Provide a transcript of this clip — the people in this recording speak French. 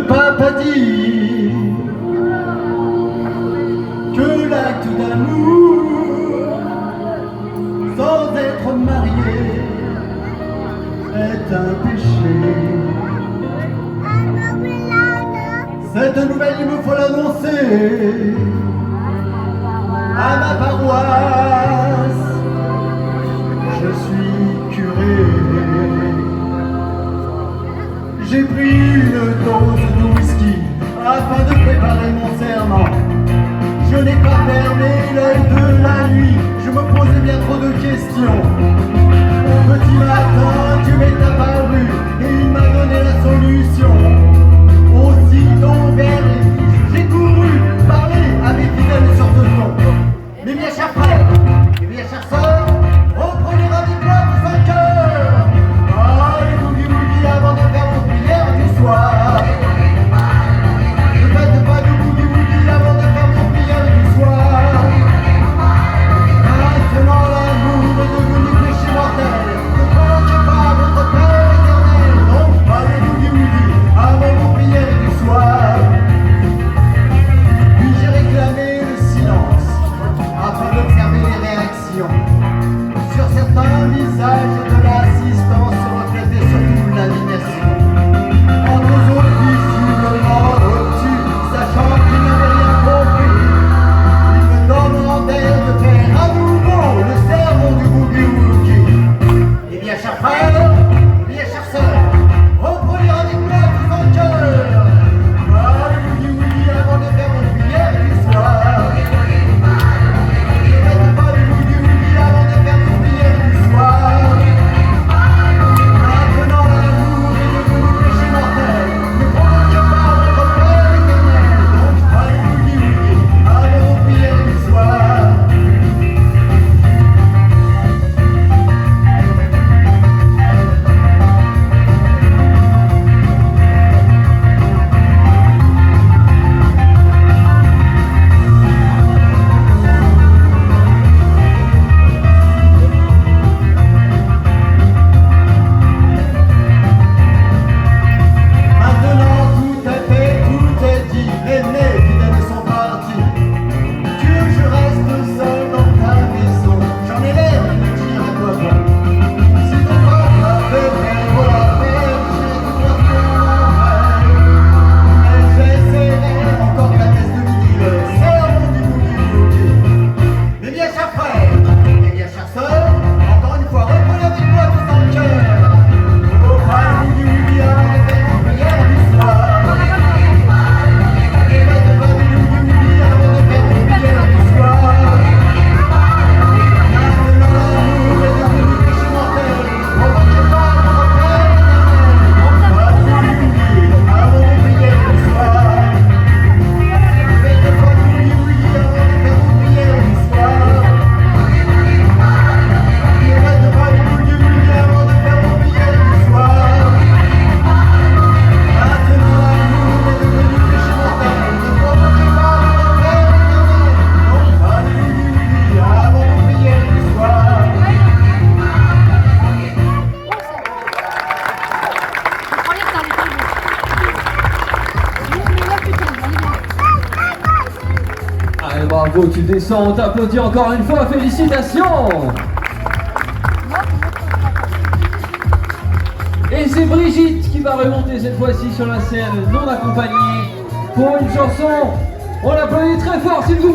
papa dit que l'acte d'amour sans être marié est un péché. Cette nouvelle, il me faut l'annoncer à ma paroisse. Je suis curé. J'ai pris une dose de whisky afin de préparer mon serment. Je n'ai pas fermé l'œil de la nuit, je me posais bien trop de questions. Au petit matin, tu m'es apparu et il m'a donné la solution. Aussitôt vers les j'ai couru parler à mes fidèles sur ce ton. Mes bien chers frères, mes bien chères sœurs, reprenez avec moi tous en cœur. Allez, boogie avant de faire vos prières du soir. Ne faites pas de boogie avant de faire vos prières du soir. Maintenant l'amour est devenu péché mortel. Ne provoquez pas votre Père éternel. Donc pas de boogie avant vos prières du soir. Puis j'ai réclamé le silence afin d'observer les réactions. Sur certains visages de l'assistance se reflétait surtout l'indignation. Entre autres, visiblement obtus, sachant qu'ils n'avaient rien compris, ils me demandèrent de faire à nouveau le sermon du boogie-woogie. Eh bien, chers frères, eh bien, chères sœurs, reprenez avec moi tous en cœur. Ah, le boogie-woogie avant de faire vos prières du soir. Bravo, tu descends, on t'applaudit encore une fois, félicitations! Et c'est Brigitte qui va remonter cette fois-ci sur la scène non accompagnée pour une chanson. On l'applaudit très fort s'il vous plaît.